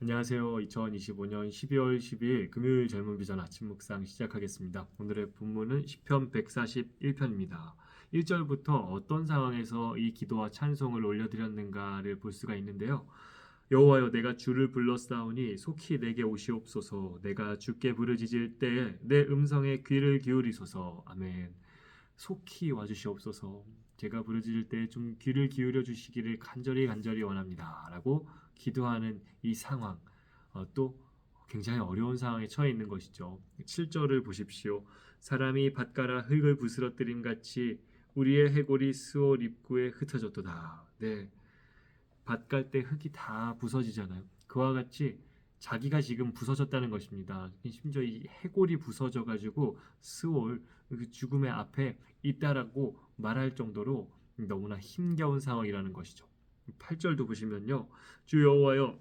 안녕하세요. 2025년 12월 12일 금요일 젊은 비전 아침 묵상 시작하겠습니다. 오늘의 본문은 시편 141편입니다. 1절부터 어떤 상황에서 이 기도와 찬송을 올려드렸는가를 볼 수가 있는데요. 여호와여, 내가 주를 불렀사오니 속히 내게 오시옵소서. 내가 주께 부르짖을 때에 내 음성에 귀를 기울이소서. 아멘. 속히 와주시옵소서. 제가 부르짖을 때 좀 귀를 기울여 주시기를 간절히 원합니다 라고 기도하는 이 상황, 또 굉장히 어려운 상황에 처해 있는 것이죠. 7절을 보십시오. 사람이 밭가라 흙을 부스러뜨림 같이 우리의 해골이 스올 입구에 흩어졌도다. 네, 밭 갈 때 흙이 다 부서지잖아요. 그와 같이 자기가 지금 부서졌다는 것입니다. 심지어 이 해골이 부서져 가지고 스올, 그 죽음의 앞에 있다라고 말할 정도로 너무나 힘겨운 상황이라는 것이죠. 8절도 보시면요. 주 여호와여,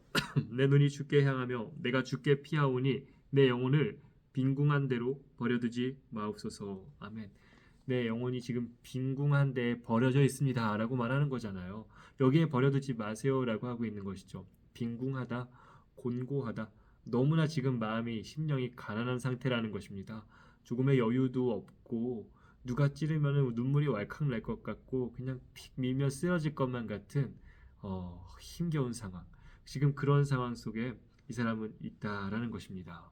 내 눈이 주께 향하며 내가 주께 피하오니 내 영혼을 빈궁한 대로 버려두지 마옵소서. 아멘. 내 영혼이 지금 빈궁한 데에 버려져 있습니다 라고 말하는 거잖아요. 여기에 버려두지 마세요 라고 하고 있는 것이죠. 빈궁하다, 곤고하다, 너무나 지금 마음이 심령이 가난한 상태라는 것입니다. 조금의 여유도 없고 누가 찌르면 눈물이 왈칵 날 것 같고 그냥 픽 밀면 쓰러질 것만 같은 힘겨운 상황. 지금 그런 상황 속에 이 사람은 있다라는 것입니다.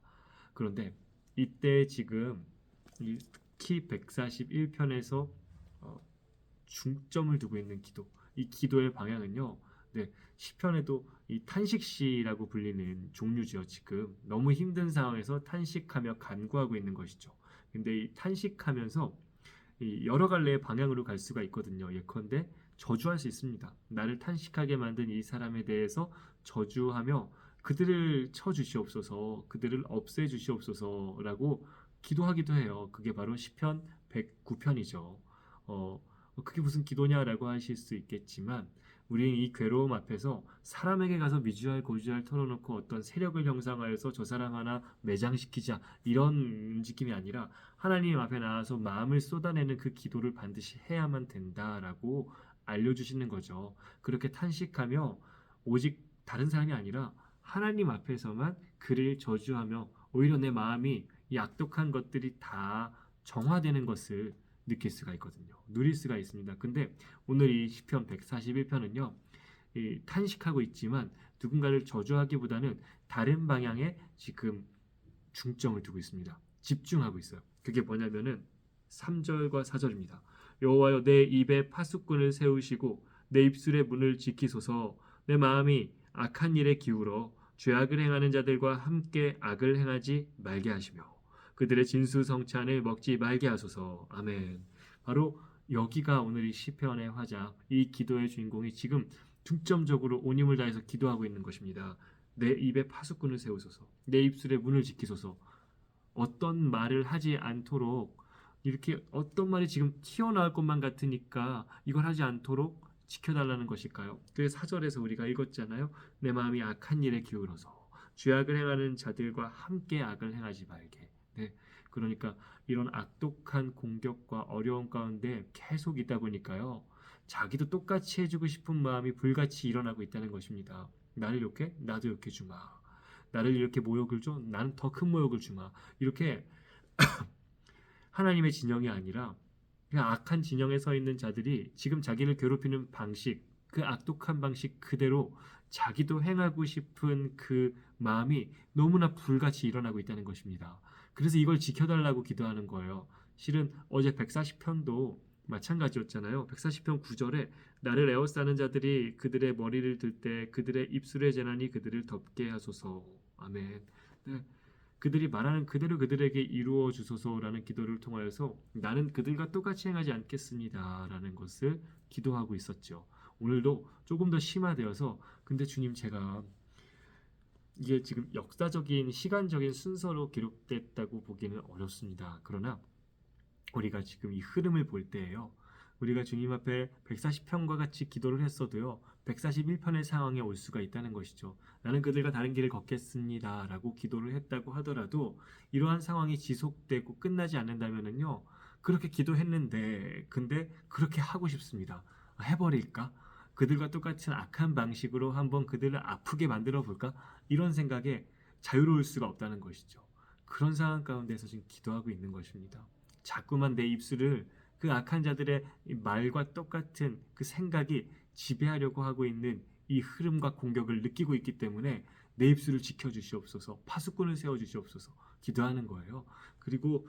그런데 이때 지금 특히 141편에서 중점을 두고 있는 기도, 이 기도의 방향은요. 네, 시편에도 이 탄식시라고 불리는 종류죠. 지금 너무 힘든 상황에서 탄식하며 간구하고 있는 것이죠. 근데 이 탄식하면서 이 여러 갈래의 방향으로 갈 수가 있거든요. 예컨대 저주할 수 있습니다. 나를 탄식하게 만든 이 사람에 대해서 저주하며 그들을 쳐 주시옵소서, 그들을 없애 주시옵소서라고 기도하기도 해요. 그게 바로 시편 109편이죠. 그게 무슨 기도냐라고 하실 수 있겠지만 우리는 이 괴로움 앞에서 사람에게 가서 미주알 고주알 털어놓고 어떤 세력을 형성하여서 저 사람 하나 매장시키자 이런 움직임이 아니라 하나님 앞에 나와서 마음을 쏟아내는 그 기도를 반드시 해야만 된다라고 알려주시는 거죠. 그렇게 탄식하며 오직 다른 사람이 아니라 하나님 앞에서만 그를 저주하며 오히려 내 마음이 이 악독한 것들이 다 정화되는 것을 느낄 수가 있거든요. 누릴 수가 있습니다. 근데 오늘 이 시편 141편은요. 이 탄식하고 있지만 누군가를 저주하기보다는 다른 방향에 지금 중점을 두고 있습니다. 집중하고 있어요. 그게 뭐냐면은 3절과 4절입니다. 여호와여, 내 입에 파수꾼을 세우시고 내 입술의 문을 지키소서. 내 마음이 악한 일에 기울어 죄악을 행하는 자들과 함께 악을 행하지 말게 하시며 그들의 진수성찬을 먹지 말게 하소서. 아멘. 바로 여기가 오늘 이 시편의 화자, 이 기도의 주인공이 지금 중점적으로 온 힘을 다해서 기도하고 있는 것입니다. 내 입에 파수꾼을 세우소서. 내 입술의 문을 지키소서. 어떤 말을 하지 않도록 이렇게 어떤 말이 지금 튀어나올 것만 같으니까 이걸 하지 않도록 지켜달라는 것일까요? 그 사절에서 우리가 읽었잖아요. 내 마음이 악한 일에 기울어서 죄악을 행하는 자들과 함께 악을 행하지 말게. 네. 그러니까 이런 악독한 공격과 어려움 가운데 계속 있다 보니까요. 자기도 똑같이 해주고 싶은 마음이 불같이 일어나고 있다는 것입니다. 나를 욕해? 나도 욕해 주마. 나를 이렇게 모욕을 줘? 나는 더 큰 모욕을 주마. 이렇게 하나님의 진영이 아니라 그냥 악한 진영에 서 있는 자들이 지금 자기를 괴롭히는 방식, 그 악독한 방식 그대로 자기도 행하고 싶은 그 마음이 너무나 불같이 일어나고 있다는 것입니다. 그래서 이걸 지켜달라고 기도하는 거예요. 실은 어제 140편도 마찬가지였잖아요. 140편 9절에 나를 에워싸는 자들이 그들의 머리를 들 때 그들의 입술의 재난이 그들을 덮게 하소서. 아멘. 네. 그들이 말하는 그대로 그들에게 이루어 주소서라는 기도를 통하여서 나는 그들과 똑같이 행하지 않겠습니다라는 것을 기도하고 있었죠. 오늘도 조금 더 심화되어서 근데 주님 제가 이게 지금 역사적인 시간적인 순서로 기록됐다고 보기는 어렵습니다. 그러나 우리가 지금 이 흐름을 볼 때에요. 우리가 주님 앞에 140편과 같이 기도를 했어도요. 141편의 상황에 올 수가 있다는 것이죠. 나는 그들과 다른 길을 걷겠습니다 라고 기도를 했다고 하더라도 이러한 상황이 지속되고 끝나지 않는다면요. 그렇게 기도했는데 근데 그렇게 하고 싶습니다. 해버릴까? 그들과 똑같은 악한 방식으로 한번 그들을 아프게 만들어 볼까? 이런 생각에 자유로울 수가 없다는 것이죠. 그런 상황 가운데서 지금 기도하고 있는 것입니다. 자꾸만 내 입술을 그 악한 자들의 말과 똑같은 그 생각이 지배하려고 하고 있는 이 흐름과 공격을 느끼고 있기 때문에 내 입술을 지켜주시옵소서, 파수꾼을 세워주시옵소서 기도하는 거예요. 그리고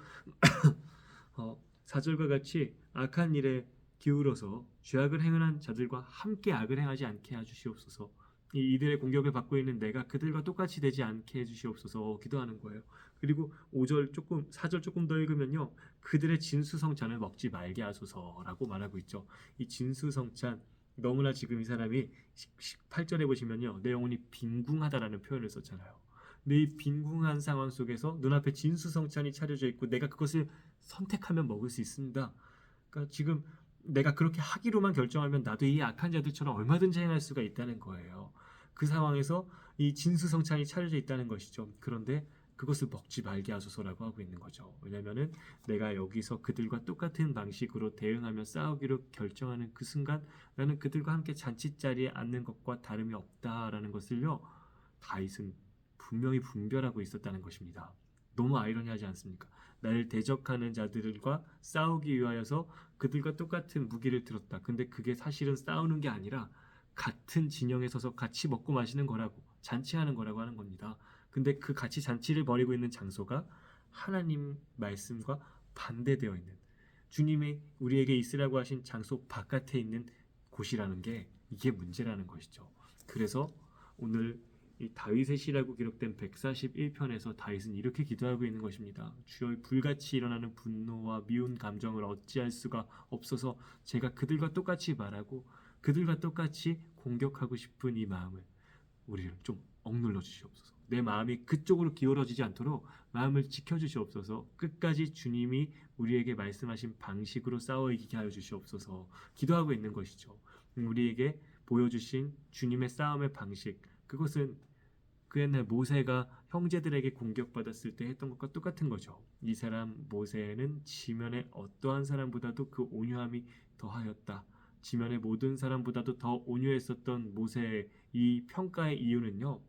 4절과 같이 악한 일에 기울어서 죄악을 행한 자들과 함께 악을 행하지 않게 해주시옵소서. 이들의 공격을 받고 있는 내가 그들과 똑같이 되지 않게 해주시옵소서 기도하는 거예요. 그리고 4절 조금 더 읽으면요, 그들의 진수성찬을 먹지 말게 하소서라고 말하고 있죠. 이 진수성찬, 너무나 지금 이 사람이 8절에 보시면요, 내 영혼이 빈궁하다라는 표현을 썼잖아요. 내 빈궁한 상황 속에서 눈앞에 진수성찬이 차려져 있고 내가 그것을 선택하면 먹을 수 있습니다. 그러니까 지금 내가 그렇게 하기로만 결정하면 나도 이 악한 자들처럼 얼마든지 행할 수가 있다는 거예요. 그 상황에서 이 진수성찬이 차려져 있다는 것이죠. 그런데 그것을 먹지 말게 하소서라고 하고 있는 거죠. 왜냐하면은 내가 여기서 그들과 똑같은 방식으로 대응하며 싸우기로 결정하는 그 순간 나는 그들과 함께 잔치자리에 앉는 것과 다름이 없다라는 것을요, 다윗은 분명히 분별하고 있었다는 것입니다. 너무 아이러니하지 않습니까? 나를 대적하는 자들과 싸우기 위하여서 그들과 똑같은 무기를 들었다. 근데 그게 사실은 싸우는 게 아니라 같은 진영에 서서 같이 먹고 마시는 거라고, 잔치하는 거라고 하는 겁니다. 근데 그 같이 잔치를 벌이고 있는 장소가 하나님 말씀과 반대되어 있는, 주님이 우리에게 있으라고 하신 장소 바깥에 있는 곳이라는 게, 이게 문제라는 것이죠. 그래서 오늘 이 다윗의 시라고 기록된 141편에서 다윗은 이렇게 기도하고 있는 것입니다. 주여, 불같이 일어나는 분노와 미운 감정을 어찌할 수가 없어서 제가 그들과 똑같이 말하고 그들과 똑같이 공격하고 싶은 이 마음을 우리를 좀 억눌러 주시옵소서. 내 마음이 그쪽으로 기울어지지 않도록 마음을 지켜주시옵소서. 끝까지 주님이 우리에게 말씀하신 방식으로 싸워 이기게 하여 주시옵소서 기도하고 있는 것이죠. 우리에게 보여주신 주님의 싸움의 방식, 그것은 그 옛날 모세가 형제들에게 공격받았을 때 했던 것과 똑같은 거죠. 이 사람 모세는 지면의 어떠한 사람보다도 그 온유함이 더하였다. 지면의 모든 사람보다도 더 온유했었던 모세의 이 평가의 이유는요,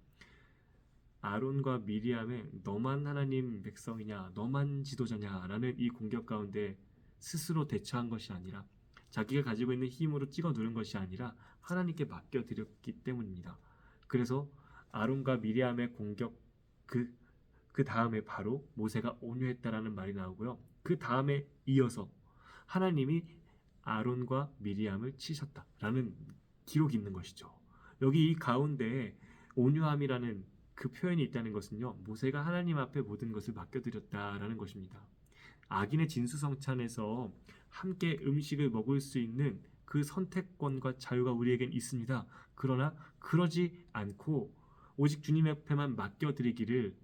아론과 미리암의 너만 하나님 백성이냐, 너만 지도자냐라는 이 공격 가운데 스스로 대처한 것이 아니라, 자기가 가지고 있는 힘으로 찍어 누른 것이 아니라 하나님께 맡겨드렸기 때문입니다. 그래서 아론과 미리암의 공격, 그 다음에 바로 모세가 온유했다라는 말이 나오고요. 그 다음에 이어서 하나님이 아론과 미리암을 치셨다라는 기록이 있는 것이죠. 여기 이 가운데에 온유함이라는 그 표현이 있다는 것은요, 모세가 하나님 앞에 모든 것을 맡겨드렸다라는 것입니다. 악인의 진수성찬에서 함께 음식을 먹을 수 있는 그 선택권과 자유가 우리에겐 있습니다. 그러나 그러지 않고 오직 주님 앞에만 맡겨드리기를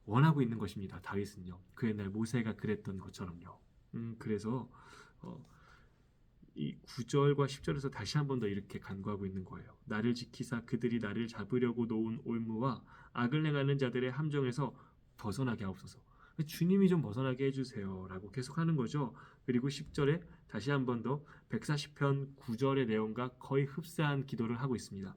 원하고 있는 것입니다. 다윗은요, 그 옛날 모세가 그랬던 것처럼요. 그래서 이 9절과 10절에서 다시 한 번 더 이렇게 간구하고 있는 거예요. 나를 지키사 그들이 나를 잡으려고 놓은 올무와 악을 행하는 자들의 함정에서 벗어나게 하옵소서. 주님이 좀 벗어나게 해주세요 라고 계속 하는 거죠. 그리고 10절에 다시 한 번 더 140편 9절의 내용과 거의 흡사한 기도를 하고 있습니다.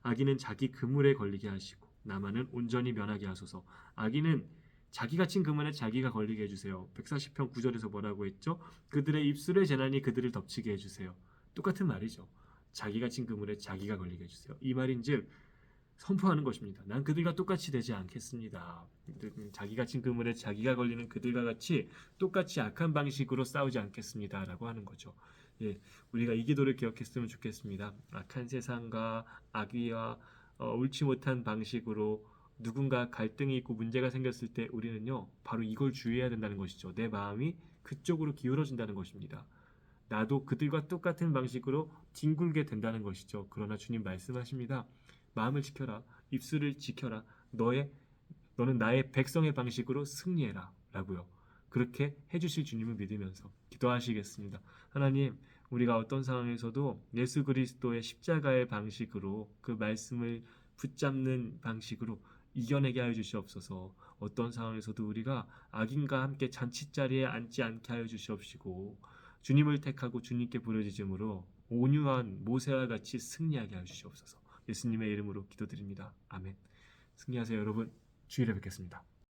악인은 자기 그물에 걸리게 하시고 나만은 온전히 면하게 하소서. 악인은 자기가 친 그물에 자기가 걸리게 해주세요. 140편 9절에서 뭐라고 했죠? 그들의 입술의 재난이 그들을 덮치게 해주세요. 똑같은 말이죠. 자기가 친 그물에 자기가 걸리게 해주세요. 이 말인즉 선포하는 것입니다. 난 그들과 똑같이 되지 않겠습니다. 자기가 친 그물에 자기가 걸리는 그들과 같이 똑같이 악한 방식으로 싸우지 않겠습니다 라고 하는 거죠. 예, 우리가 이 기도를 기억했으면 좋겠습니다. 악한 세상과 악의와 옳지 못한 방식으로 누군가 갈등이 있고 문제가 생겼을 때 우리는요, 바로 이걸 주의해야 된다는 것이죠. 내 마음이 그쪽으로 기울어진다는 것입니다. 나도 그들과 똑같은 방식으로 뒹굴게 된다는 것이죠. 그러나 주님 말씀하십니다. 마음을 지켜라. 입술을 지켜라. 너는 나의 백성의 방식으로 승리해라 라고요. 그렇게 해주실 주님을 믿으면서 기도하시겠습니다. 하나님, 우리가 어떤 상황에서도 예수 그리스도의 십자가의 방식으로 그 말씀을 붙잡는 방식으로 이겨내게 하여 주시옵소서. 어떤 상황에서도 우리가 악인과 함께 잔치자리에 앉지 않게 하여 주시옵시고 주님을 택하고 주님께 부르짖음으로 온유한 모세와 같이 승리하게 하여 주시옵소서. 예수님의 이름으로 기도드립니다. 아멘. 승리하세요, 여러분. 주일에 뵙겠습니다.